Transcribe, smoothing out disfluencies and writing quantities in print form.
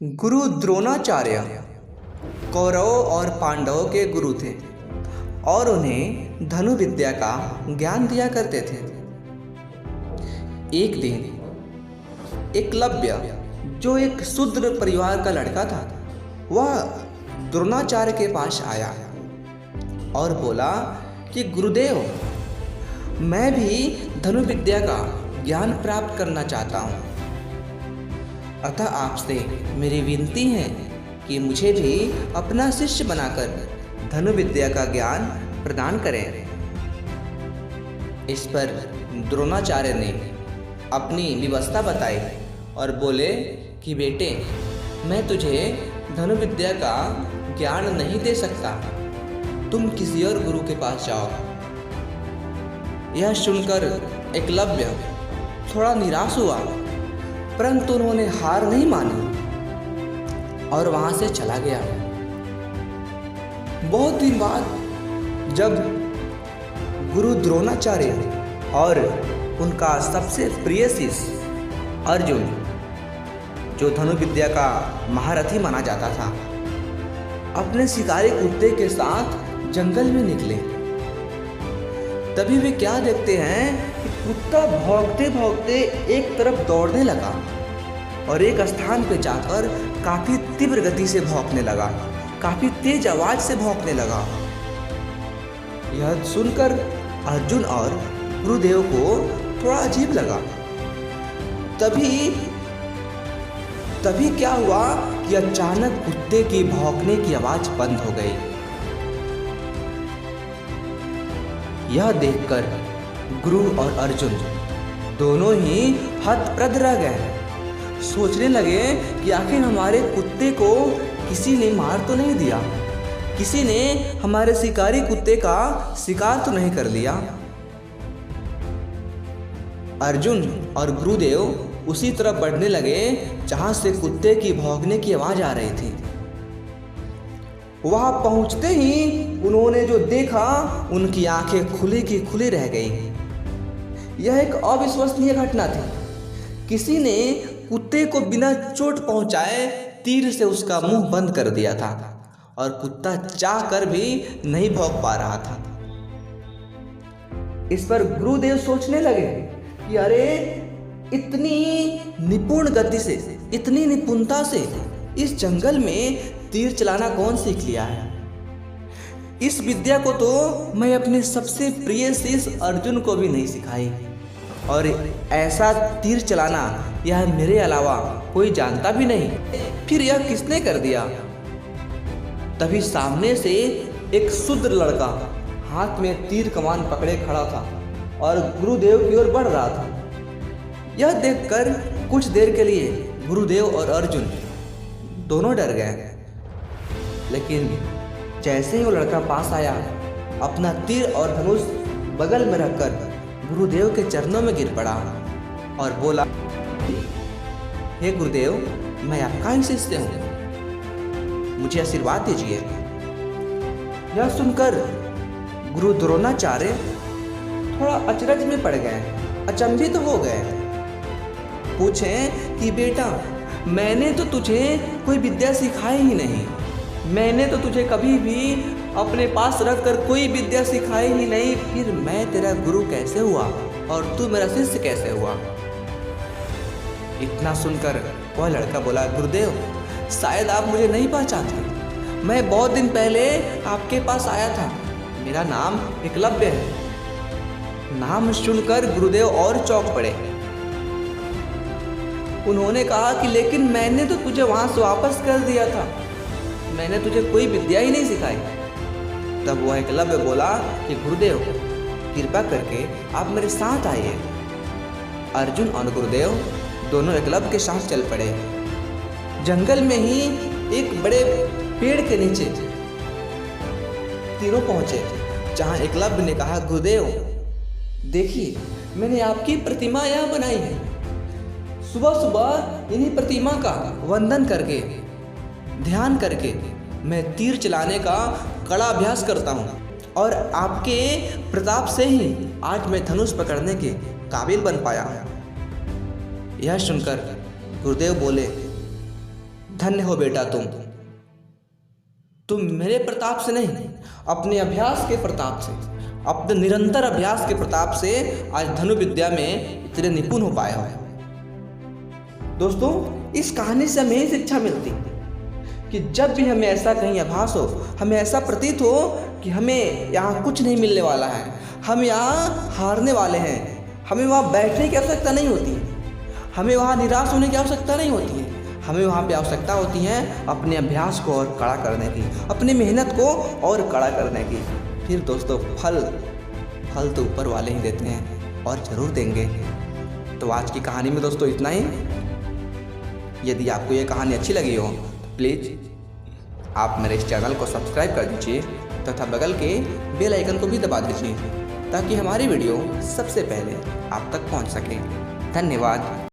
गुरु द्रोणाचार्य कौरवों और पांडवों के गुरु थे और उन्हें धनु विद्या का ज्ञान दिया करते थे। एक दिन एकलव्य, जो एक शूद्र परिवार का लड़का था, वह द्रोणाचार्य के पास आया और बोला कि गुरुदेव, मैं भी धनु विद्या का ज्ञान प्राप्त करना चाहता हूँ, अतः आपसे मेरी विनती है कि मुझे भी अपना शिष्य बनाकर धनु विद्या का ज्ञान प्रदान करें। इस पर द्रोणाचार्य ने अपनी व्यवस्था बताई और बोले कि बेटे, मैं तुझे धनु विद्या का ज्ञान नहीं दे सकता, तुम किसी और गुरु के पास जाओ। यह सुनकर एकलव्य थोड़ा निराश हुआ, परंतु उन्होंने हार नहीं मानी और वहां से चला गया। बहुत दिन बाद जब गुरु द्रोणाचार्य और उनका सबसे प्रिय शिष्य अर्जुन, जो धनु विद्या का महारथी माना जाता था, अपने शिकारी कुत्ते के साथ जंगल में निकले, तभी वे क्या देखते हैं कि कुत्ता भौंकते भौंकते एक तरफ दौड़ने लगा और एक स्थान पर जाकर काफी तीव्र गति से भौंकने लगा, काफी तेज आवाज से भौंकने लगा। यह सुनकर अर्जुन और गुरुदेव को थोड़ा अजीब लगा। तभी क्या हुआ कि अचानक कुत्ते की भौंकने की आवाज बंद हो गई। यह देखकर गुरु और अर्जुन दोनों ही हतप्रभ रह गए। सोचने लगे कि आखिर हमारे कुत्ते को किसी ने मार तो नहीं दिया, किसी ने हमारे शिकारी कुत्ते का शिकार तो नहीं कर लिया। अर्जुन और गुरुदेव उसी तरफ बढ़ने लगे जहां से कुत्ते की भौंकने की आवाज आ रही थी। वहां पहुंचते ही उन्होंने जो देखा, उनकी आंखें खुली की खुली रह गई। यह एक अविश्वसनीय घटना थी। किसी ने कुत्ते को बिना चोट पहुंचाए तीर से उसका मुंह बंद कर दिया था और कुत्ता चाह कर भी नहीं भौंक पा रहा था। इस पर गुरुदेव सोचने लगे कि अरे, इतनी निपुण गति से, इतनी निपुणता से इस जंगल में तीर चलाना कौन सीख लिया है? इस विद्या को तो मैं अपने सबसे प्रिय शिष्य अर्जुन को भी नहीं सिखाई, और ऐसा तीर चलाना यह मेरे अलावा कोई जानता भी नहीं, फिर यह किसने कर दिया? तभी सामने से एक शूद्र लड़का हाथ में तीर कमान पकड़े खड़ा था और गुरुदेव की ओर बढ़ रहा था। यह देखकर कुछ देर के लिए गुरुदेव और अर्जुन दोनों डर गए, लेकिन जैसे ही वो लड़का पास आया, अपना तीर और धनुष बगल में रखकर गुरुदेव के चरणों में गिर पड़ा और बोला, हे गुरुदेव, मैं आपका ही शिष्य हूँ, मुझे आशीर्वाद दीजिए। यह सुनकर गुरु द्रोणाचार्य थोड़ा अचरज में पड़ गए, अचंभित हो गए। पूछे कि बेटा, मैंने तो तुझे कोई विद्या सिखाई ही नहीं, मैंने तो तुझे कभी भी अपने पास रखकर कोई विद्या सिखाई ही नहीं, फिर मैं तेरा गुरु कैसे हुआ और तू मेरा शिष्य कैसे हुआ? इतना सुनकर वह लड़का बोला, गुरुदेव, शायद आप मुझे नहीं पहचानते, मैं बहुत दिन पहले आपके पास आया था, मेरा नाम एकलव्य है। नाम सुनकर गुरुदेव और चौंक पड़े। उन्होंने कहा कि लेकिन मैंने तो तुझे वहां से वापस कर दिया था, मैंने तुझे कोई विद्या ही नहीं सिखाई। तब वह एकलव्य बोला कि गुरुदेव, कृपा करके आप मेरे साथ आइए। अर्जुन और गुरुदेव दोनों एकलव्य के साथ चल पड़े। जंगल में ही एक बड़े पेड़ के नीचे तीनों पहुंचे, जहां एकलव्य ने कहा, गुरुदेव देखिए, मैंने आपकी प्रतिमा यहाँ बनाई है। सुबह सुबह इन्हीं प्रतिमा का वंदन करके, ध्यान करके मैं तीर चलाने का कड़ा अभ्यास करता हूँ और आपके प्रताप से ही आज मैं धनुष पकड़ने के काबिल बन पाया हूँ। यह सुनकर गुरुदेव बोले, धन्य हो बेटा तुम मेरे प्रताप से नहीं, अपने अभ्यास के प्रताप से, अपने निरंतर अभ्यास के प्रताप से आज धनुर्विद्या में इतने निपुण हो पाए हो। दोस्तों, इस कहानी से हमें शिक्षा मिलती कि जब भी हमें ऐसा कहीं आभास हो, हमें ऐसा प्रतीत हो कि हमें यहाँ कुछ नहीं मिलने वाला है, हम यहाँ हारने वाले हैं, हमें वहाँ बैठने की आवश्यकता नहीं होती है, हमें वहाँ निराश होने की आवश्यकता नहीं होती है। हमें वहाँ पे आवश्यकता होती है अपने अभ्यास को और कड़ा करने की, अपनी मेहनत को और कड़ा करने की। फिर दोस्तों फल तो ऊपर वाले ही देते हैं और ज़रूर देंगे। तो आज की कहानी में दोस्तों इतना ही। यदि आपको ये कहानी अच्छी लगी हो तो प्लीज़ आप मेरे इस चैनल को सब्सक्राइब कर दीजिए तथा बगल के बेल आइकन को भी दबा दीजिए ताकि हमारी वीडियो सबसे पहले आप तक पहुंच सके। धन्यवाद।